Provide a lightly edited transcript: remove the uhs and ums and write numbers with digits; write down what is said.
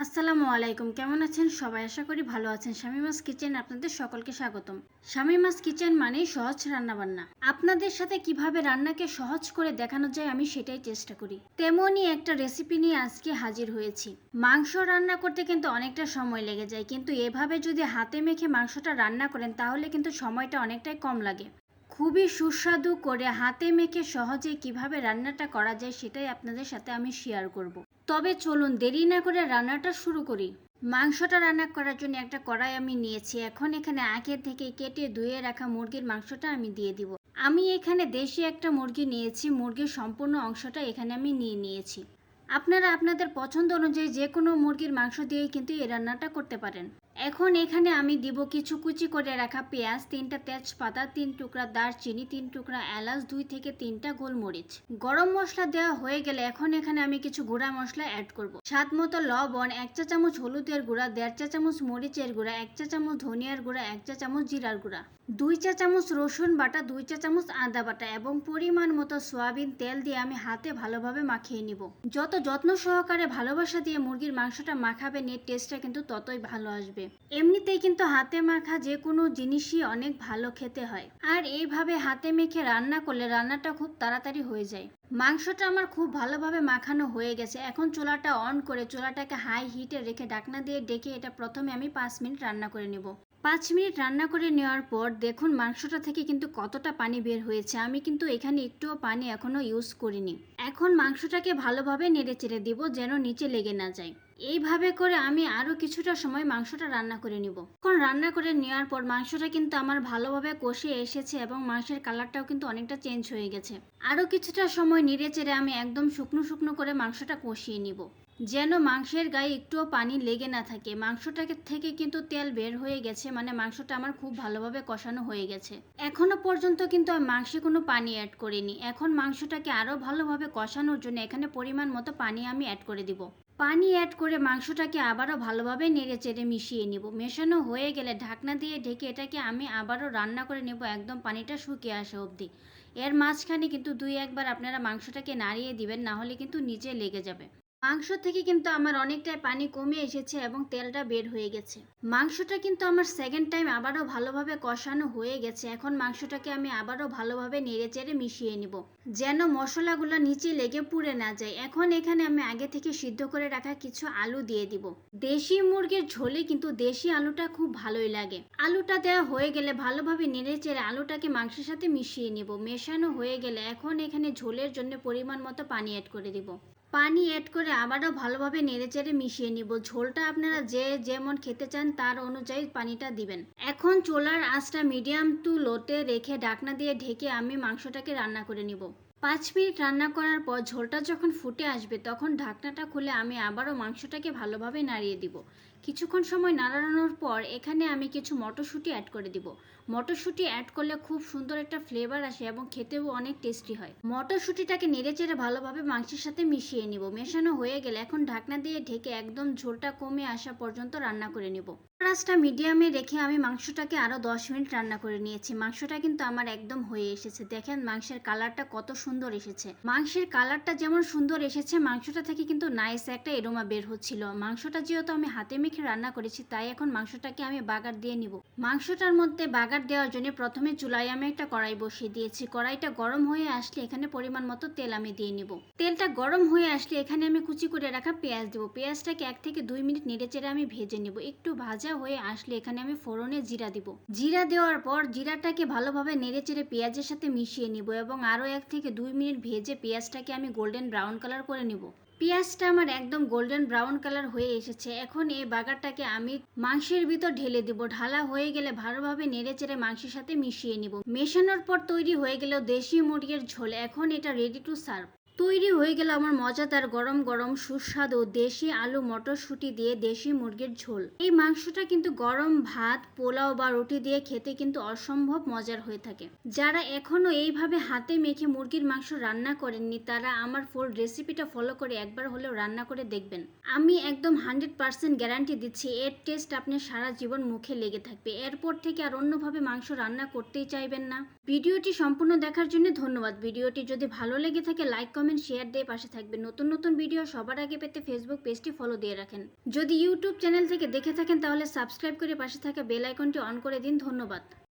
আসসালামু আলাইকুম, কেমন আছেন সবাই? আশা করি ভালো আছেন। শামিমাস কিচেন আপনাদের সকলকে স্বাগতম। শামিমাস কিচেন মানেই সহজ রান্নাবান্না। আপনাদের সাথে কিভাবে রান্নাকে সহজ করে দেখানো যায় আমি সেটাই চেষ্টা করি। তেমনই একটা রেসিপি নিয়ে আজকে হাজির হয়েছি। মাংস রান্না করতে কিন্তু অনেকটা সময় লেগে যায়, কিন্তু এভাবে যদি হাতে মেখে মাংসটা রান্না করেন তাহলে কিন্তু সময়টা অনেকটাই কম লাগে। খুবই সুস্বাদু করে হাতে মেখে সহজে কিভাবে রান্নাটা করা যায় সেটাই আপনাদের সাথে আমি শেয়ার করব। তবে চলুন দেরি না করে রান্নাটা শুরু করি। মাংসটা রান্না করার জন্য একটা কড়াই আমি নিয়েছি। এখন এখানে আগে থেকে কেটে ধুয়ে রাখা মুরগির মাংসটা আমি দিয়ে দিব। আমি এখানে দেশি একটা মুরগি নিয়েছি, মুরগির সম্পূর্ণ অংশটা এখানে আমি নিয়ে নিয়েছি। আপনারা আপনাদের পছন্দ অনুযায়ী যে কোনো মুরগির মাংস দিয়েই কিন্তু এই রান্নাটা করতে পারেন। এখন এখানে আমি দিব কিছু কুচি করে রাখা পেঁয়াজ, 3টা তেজপাতা, 3 টুকরা দারচিনি, 3 টুকরা এলাচ, 2 থেকে 3টা গোলমরিচ। গরম মশলা দেওয়া হয়ে গেলে এখন এখানে আমি কিছু গুঁড়া মশলা অ্যাড করব। স্বাদ মতো লবণ, 1 চা চামচ হলুদের গুঁড়া, 1.5 চা চামচ মরিচের গুঁড়া, 1 চা চামচ ধনিয়ার গুঁড়া, 1 চা চামচ জিরার গুঁড়া, 2 চা চামচ রসুন বাটা, 2 চা চামচ আদা বাটা এবং পরিমাণ মতো সয়াবিন তেল দিয়ে আমি হাতে ভালোভাবে মাখিয়ে নিব। যত যত্ন সহকারে ভালোবাসা দিয়ে মুরগির মাংসটা মাখাবেন এর টেস্টটা কিন্তু ততই ভালো আসবে। এমনিতেই কিন্তু হাতে মাখা যে কোনো জিনিসই অনেক ভালো খেতে হয়, আর এইভাবে হাতে মেখে রান্না করলে রান্নাটা খুব তাড়াতাড়ি হয়ে যায়। মাংসটা আমার খুব ভালোভাবে মাখানো হয়ে গেছে। এখন চুলাটা অন করে চুলাটাকে হাই হিটে রেখে ঢাকনা দিয়ে ডেকে এটা প্রথমে আমি 5 মিনিট রান্না করে নেব। 5 মিনিট রান্না করে নেওয়ার পর দেখুন মাংসটা থেকে কিন্তু কতটা পানি বের হয়েছে। আমি কিন্তু এখানে একটুও পানি এখনো ইউজ করিনি। এখন মাংসটাকে ভালোভাবে নেড়ে চেড়ে দিব যেন নিচে লেগে না যায়। এইভাবে করে আমি আরো কিছুটা সময় মাংসটা রান্না করে নিব। এখন রান্না করে নেওয়ার পর মাংসটা কিন্তু আমার ভালোভাবে কষে এসেছে এবং মাংসের কালারটাও কিন্তু অনেকটা চেঞ্জ হয়ে গেছে। আরো কিছুটা সময় নেড়ে চেড়ে আমি একদম শুকনো শুকনো করে মাংসটা কষিয়ে নিব, যেন মাংসের গায়ে একটুও পানি লেগে না থাকে। মাংসটাকে থেকে কিন্তু তেল বের হয়ে গেছে, মানে মাংসটা আমার খুব ভালোভাবে কষানো হয়ে গেছে। এখনো পর্যন্ত কিন্তু আমি মাংসে কোনো পানি অ্যাড করিনি। এখন মাংসটাকে আরো ভালোভাবে কষানোর জন্য এখানে পরিমাণ মতো পানি আমি অ্যাড করে দিব। পানি অ্যাড করে মাংসটাকে আবারও ভালোভাবে নেড়ে চেড়ে মিশিয়ে নিব। মেশানো হয়ে গেলে ঢাকনা দিয়ে ঢেকে এটাকে আমি আবারও রান্না করে নেব একদম পানিটা শুকিয়ে আসা অবধি। এর মাঝখানে কিন্তু 2-1 বার আপনারা মাংসটাকে নাড়িয়ে দিবেন, না হলে কিন্তু নিচে লেগে যাবে। মাংস থেকে কিন্তু আমার অনেকটাই পানি কমে এসেছে এবং তেলটা বের হয়ে গেছে। মাংসটা কিন্তু আমার সেকেন্ড টাইম আবারও ভালোভাবে কষানো হয়ে গেছে। এখন মাংসটাকে আমি আবারও ভালোভাবে নেড়েচেড়ে মিশিয়ে নিব, যেন মশলাগুলো নিচে লেগে পুড়ে না যায়। এখন এখানে আমি আগে থেকে সিদ্ধ করে রাখা কিছু আলু দিয়ে দিব। দেশি মুরগির ঝোলে কিন্তু দেশি আলুটা খুব ভালোই লাগে। আলুটা দেওয়া হয়ে গেলে ভালোভাবে নেড়েচেড়ে আলুটাকে মাংসের সাথে মিশিয়ে নিব। মেশানো হয়ে গেলে এখন এখানে ঝোলের জন্য পরিমাণ মতো পানি অ্যাড করে দিব। পানি অ্যাড করে আবারও ভালোভাবে নেড়েচেড়ে মিশিয়ে নিব। ঝোলটা আপনারা যে যেমন খেতে চান তার অনুযায়ী পানিটা দিবেন। এখন চুলার আঁচটা মিডিয়াম টু লোতে রেখে ঢাকনা দিয়ে ঢেকে আমি মাংসটাকে রান্না করে নিব। 5 মিনিট রান্না করার পর ঝোলটা যখন ফুটে আসবে তখন ঢাকনাটা খুলে আমি আবারও মাংসটাকে ভালোভাবে নাড়িয়ে দিব। কিছুক্ষণ সময় নাড়ানোর পর এখানে আমি কিছু মটরশুঁটি অ্যাড করে দিব। মটরশুঁটি অ্যাড করলে খুব সুন্দর একটা ফ্লেভার আসে এবং খেতেও অনেক টেস্টি হয়। মটরশুঁটিটাকে নেড়েচেড়ে ভালোভাবে মাংসের সাথে মিশিয়ে নিব। মেশানো হয়ে গেলে এখন ঢাকনা দিয়ে ঢেকে একদম ঝোলটা কমে আসা পর্যন্ত রান্না করে নিব। আঁচটা মিডিয়ামে রেখে আমি মাংসটাকে আরো 10 মিনিট রান্না করে নিয়েছি। মাংসটা কিন্তু আমার একদম হয়ে এসেছে। দেখেন মাংসের কালারটা কত সুন্দর এসেছে। মাংসের কালারটা যেমন সুন্দর এসেছে মাংসটা থেকে কিন্তু নাইস একটা এরোমা বের হচ্ছিল। মাংসটা যেহেতু আমি হাতে মেখে রান্না করেছি তাই এখন মাংসটাকে আমি বাগার দিয়ে নিব। মাংসটার মধ্যে বাগার দেওয়ার জন্য প্রথমে চুলায় আমি একটা কড়াই বসিয়ে দিয়েছি। কড়াইটা গরম হয়ে আসলে এখানে পরিমাণ মতো তেল আমি দিয়ে নিব। তেলটা গরম হয়ে আসলে এখানে আমি কুচি করে রাখা পেঁয়াজ দেবো। পেঁয়াজটাকে 1 থেকে 2 মিনিট নেড়েচেড়ে আমি ভেজে নেব। একটু ভাজা হয়ে আসলে এখানে আমি ফোড়নে জিরা দিব। জিরা দেওয়ার পর জিরাটাকে ভালোভাবে নেড়েচেড়ে পেঁয়াজের সাথে মিশিয়ে নিব এবং আরো 1 থেকে 2 মিনিট ভেজে পেঁয়াজটাকে আমি গোল্ডেন ব্রাউন কালার করে নিব। পেঁয়াজটা আমার একদম গোল্ডেন ব্রাউন কালার হয়ে এসেছে। এখন এই বাগারটাকে আমি মাংসের ভিতর ঢেলে দিব। ঢালা হয়ে গেলে ভালোভাবে নেড়েচেড়ে মাংসের সাথে মিশিয়ে নিব। মেশানোর পর তৈরি হয়ে গেল দেশি মুরগির ঝোল। এখন এটা রেডি টু সার্ভ। তৈরি হয়ে গেল আমার মজাদার গরম গরম সুস্বাদু দেশি আলু মটরশুঁটি দিয়ে দেশি মুরগির ঝোল। এই মাংসটা কিন্তু গরম ভাত, পোলাও বা রুটি দিয়ে খেতে কিন্তু অসম্ভব মজার হয়ে থাকে। যারা এখনো এইভাবে হাতে মেখে মুরগির মাংস রান্না করেননি তারা আমার ফুল রেসিপিটা ফলো করে একবার হলেও রান্না করে দেখবেন। আমি একদম 100% গ্যারান্টি দিচ্ছি এর টেস্ট আপনার সারা জীবন মুখে লেগে থাকবে। এরপর থেকে আর অন্যভাবে মাংস রান্না করতেই চাইবেন না। ভিডিওটি সম্পূর্ণ দেখার জন্য ধন্যবাদ। ভিডিওটি যদি ভালো লেগে থাকে লাইক কমেন্ট শেয়ার দিয়ে পাশে থাকবেন। নতুন নতুন ভিডিও সবার আগে পেতে ফেসবুক পেজটি ফলো দিয়ে রাখেন। যদি ইউটিউব চ্যানেল থেকে দেখে থাকেন তাহলে সাবস্ক্রাইব করে পাশে থাকা বেল আইকনটি অন করে দিন। ধন্যবাদ।